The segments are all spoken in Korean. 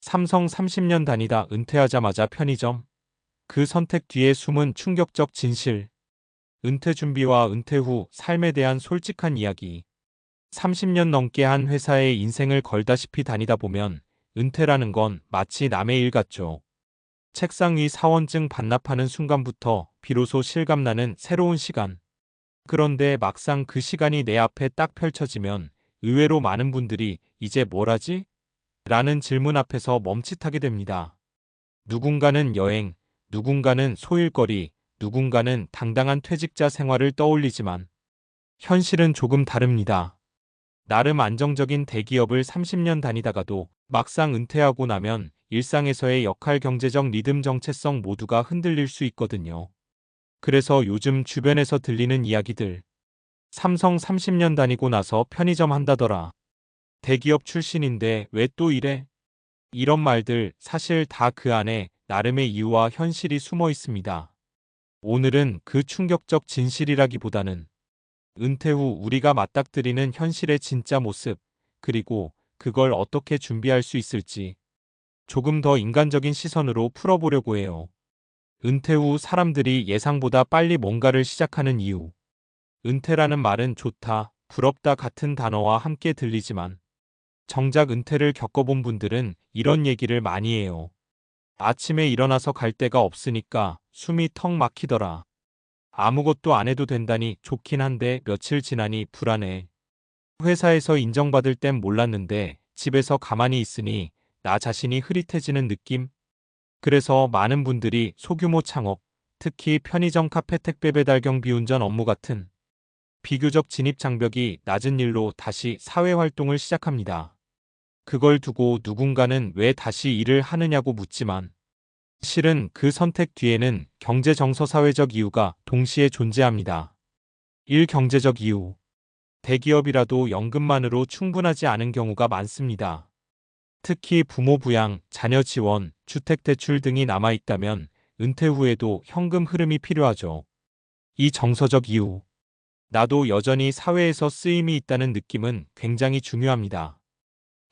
삼성 30년 다니다 은퇴하자마자 편의점. 그 선택 뒤에 숨은 충격적 진실. 은퇴 준비와 은퇴 후 삶에 대한 솔직한 이야기. 30년 넘게 한 회사에 인생을 걸다시피 다니다 보면 은퇴라는 건 마치 남의 일 같죠. 책상 위 사원증 반납하는 순간부터 비로소 실감나는 새로운 시간. 그런데 막상 그 시간이 내 앞에 딱 펼쳐지면 의외로 많은 분들이 이제 뭘 하지? 라는 질문 앞에서 멈칫하게 됩니다. 누군가는 여행, 누군가는 소일거리, 누군가는 당당한 퇴직자 생활을 떠올리지만 현실은 조금 다릅니다. 나름 안정적인 대기업을 30년 다니다가도 막상 은퇴하고 나면 일상에서의 역할, 경제적 리듬, 정체성 모두가 흔들릴 수 있거든요. 그래서 요즘 주변에서 들리는 이야기들. 삼성 30년 다니고 나서 편의점 한다더라. 대기업 출신인데 왜 또 이래? 이런 말들 사실 다 그 안에 나름의 이유와 현실이 숨어 있습니다. 오늘은 그 충격적 진실이라기보다는 은퇴 후 우리가 맞닥뜨리는 현실의 진짜 모습, 그리고 그걸 어떻게 준비할 수 있을지 조금 더 인간적인 시선으로 풀어보려고 해요. 은퇴 후 사람들이 예상보다 빨리 뭔가를 시작하는 이유. 은퇴라는 말은 좋다, 부럽다 같은 단어와 함께 들리지만 정작 은퇴를 겪어본 분들은 이런 얘기를 많이 해요. 아침에 일어나서 갈 데가 없으니까 숨이 턱 막히더라. 아무것도 안 해도 된다니 좋긴 한데 며칠 지나니 불안해. 회사에서 인정받을 땐 몰랐는데 집에서 가만히 있으니 나 자신이 흐릿해지는 느낌? 그래서 많은 분들이 소규모 창업, 특히 편의점, 카페, 택배 배달, 경비 운전 업무 같은 비교적 진입 장벽이 낮은 일로 다시 사회활동을 시작합니다. 그걸 두고 누군가는 왜 다시 일을 하느냐고 묻지만 실은 그 선택 뒤에는 경제, 정서, 사회적 이유가 동시에 존재합니다. 1. 경제적 이유. 대기업이라도 연금만으로 충분하지 않은 경우가 많습니다. 특히 부모 부양, 자녀 지원, 주택대출 등이 남아있다면 은퇴 후에도 현금 흐름이 필요하죠. 이 정서적 이유. 나도 여전히 사회에서 쓰임이 있다는 느낌은 굉장히 중요합니다.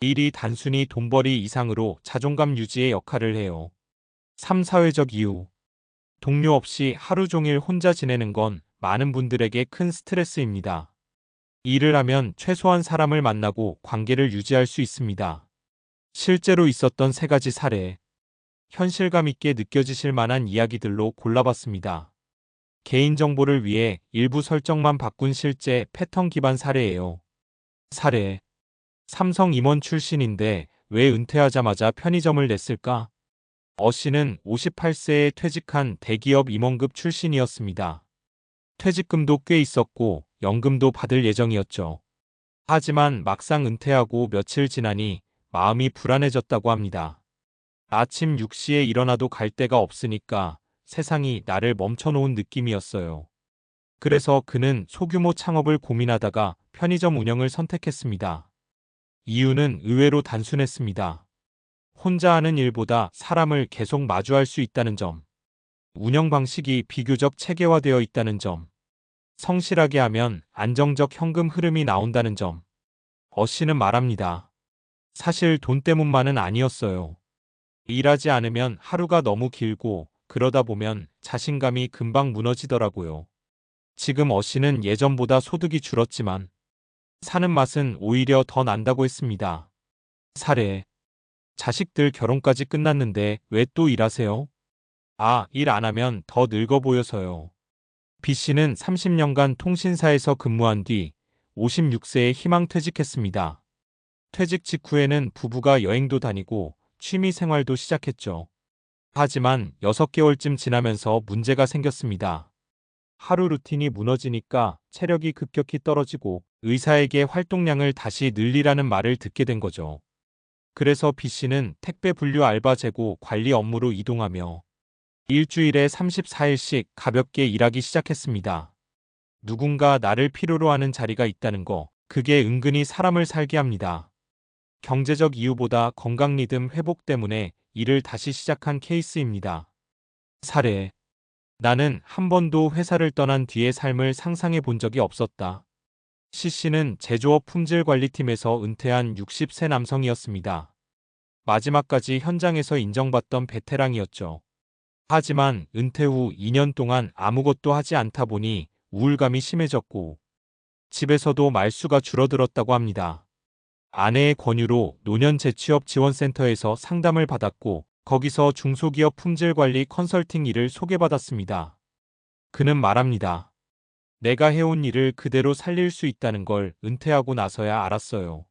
일이 단순히 돈벌이 이상으로 자존감 유지의 역할을 해요. 3. 사회적 이유. 동료 없이 하루 종일 혼자 지내는 건 많은 분들에게 큰 스트레스입니다. 일을 하면 최소한 사람을 만나고 관계를 유지할 수 있습니다. 실제로 있었던 3가지 사례. 현실감 있게 느껴지실 만한 이야기들로 골라봤습니다. 개인정보를 위해 일부 설정만 바꾼 실제 패턴 기반 사례예요. 사례. 삼성 임원 출신인데 왜 은퇴하자마자 편의점을 냈을까? 씨는 58세에 퇴직한 대기업 임원급 출신이었습니다. 퇴직금도 꽤 있었고 연금도 받을 예정이었죠. 하지만 막상 은퇴하고 며칠 지나니 마음이 불안해졌다고 합니다. 아침 6시에 일어나도 갈 데가 없으니까 세상이 나를 멈춰놓은 느낌이었어요. 그래서 그는 소규모 창업을 고민하다가 편의점 운영을 선택했습니다. 이유는 의외로 단순했습니다. 혼자 하는 일보다 사람을 계속 마주할 수 있다는 점, 운영 방식이 비교적 체계화되어 있다는 점, 성실하게 하면 안정적 현금 흐름이 나온다는 점. 씨는 말합니다. 사실 돈 때문만은 아니었어요. 일하지 않으면 하루가 너무 길고 그러다 보면 자신감이 금방 무너지더라고요. 지금 씨는 예전보다 소득이 줄었지만 사는 맛은 오히려 더 난다고 했습니다. 사례. 자식들 결혼까지 끝났는데 왜 또 일하세요? 일 안 하면 더 늙어 보여서요. B씨는 30년간 통신사에서 근무한 뒤 56세에 희망퇴직했습니다. 퇴직 직후에는 부부가 여행도 다니고 취미 생활도 시작했죠. 하지만 6개월쯤 지나면서 문제가 생겼습니다. 하루 루틴이 무너지니까 체력이 급격히 떨어지고 의사에게 활동량을 다시 늘리라는 말을 듣게 된 거죠. 그래서 B씨는 택배 분류 알바 재고 관리 업무로 이동하며 일주일에 34일씩 가볍게 일하기 시작했습니다. 누군가 나를 필요로 하는 자리가 있다는 거, 그게 은근히 사람을 살게 합니다. 경제적 이유보다 건강 리듬 회복 때문에 일을 다시 시작한 케이스입니다. 사례. 나는 한 번도 회사를 떠난 뒤의 삶을 상상해 본 적이 없었다. C씨는 제조업 품질관리팀에서 은퇴한 60세 남성이었습니다. 마지막까지 현장에서 인정받던 베테랑이었죠. 하지만 은퇴 후 2년 동안 아무것도 하지 않다 보니 우울감이 심해졌고 집에서도 말수가 줄어들었다고 합니다. 아내의 권유로 노년 재취업 지원센터에서 상담을 받았고 거기서 중소기업 품질관리 컨설팅 일을 소개받았습니다. 그는 말합니다. 내가 해온 일을 그대로 살릴 수 있다는 걸 은퇴하고 나서야 알았어요.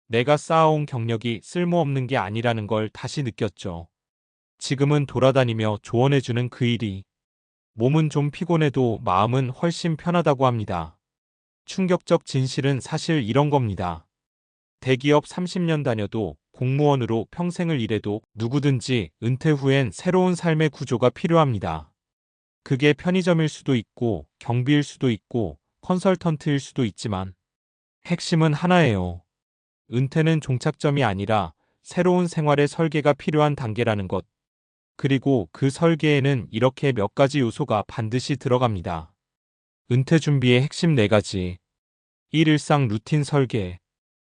내가 쌓아온 경력이 쓸모없는 게 아니라는 걸 다시 느꼈죠. 지금은 돌아다니며 조언해주는 그 일이 몸은 좀 피곤해도 마음은 훨씬 편하다고 합니다. 충격적 진실은 사실 이런 겁니다. 대기업 30년 다녀도 공무원으로 평생을 일해도 누구든지 은퇴 후엔 새로운 삶의 구조가 필요합니다. 그게 편의점일 수도 있고 경비일 수도 있고 컨설턴트일 수도 있지만 핵심은 하나예요. 은퇴는 종착점이 아니라 새로운 생활의 설계가 필요한 단계라는 것. 그리고 그 설계에는 이렇게 몇 가지 요소가 반드시 들어갑니다. 은퇴 준비의 핵심 4가지. 1. 일상 루틴 설계.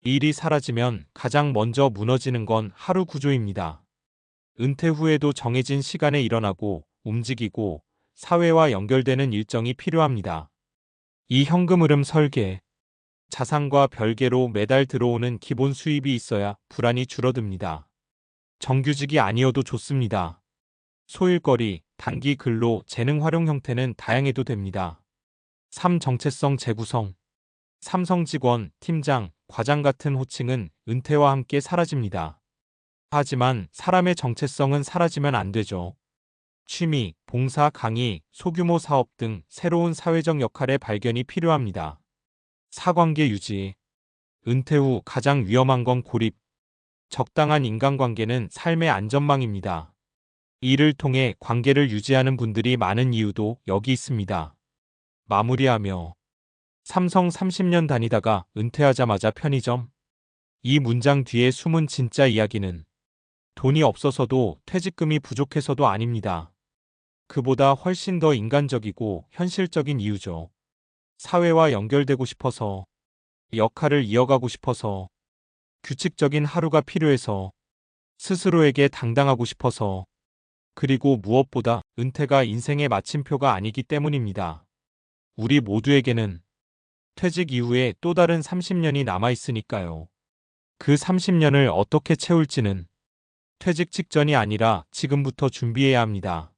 일이 사라지면 가장 먼저 무너지는 건 하루 구조입니다. 은퇴 후에도 정해진 시간에 일어나고 움직이고 사회와 연결되는 일정이 필요합니다. 이 현금 흐름 설계. 자산과 별개로 매달 들어오는 기본 수입이 있어야 불안이 줄어듭니다. 정규직이 아니어도 좋습니다. 소일거리, 단기 근로, 재능 활용 형태는 다양해도 됩니다. 3. 정체성 재구성. 삼성 직원, 팀장, 과장 같은 호칭은 은퇴와 함께 사라집니다. 하지만 사람의 정체성은 사라지면 안 되죠. 취미, 봉사, 강의, 소규모 사업 등 새로운 사회적 역할의 발견이 필요합니다. 사관계 유지. 은퇴 후 가장 위험한 건 고립. 적당한 인간관계는 삶의 안전망입니다. 이를 통해 관계를 유지하는 분들이 많은 이유도 여기 있습니다. 마무리하며 삼성 30년 다니다가 은퇴하자마자 편의점. 이 문장 뒤에 숨은 진짜 이야기는 돈이 없어서도 퇴직금이 부족해서도 아닙니다. 그보다 훨씬 더 인간적이고 현실적인 이유죠. 사회와 연결되고 싶어서, 역할을 이어가고 싶어서, 규칙적인 하루가 필요해서, 스스로에게 당당하고 싶어서, 그리고 무엇보다 은퇴가 인생의 마침표가 아니기 때문입니다. 우리 모두에게는 퇴직 이후에 또 다른 30년이 남아있으니까요. 그 30년을 어떻게 채울지는 퇴직 직전이 아니라 지금부터 준비해야 합니다.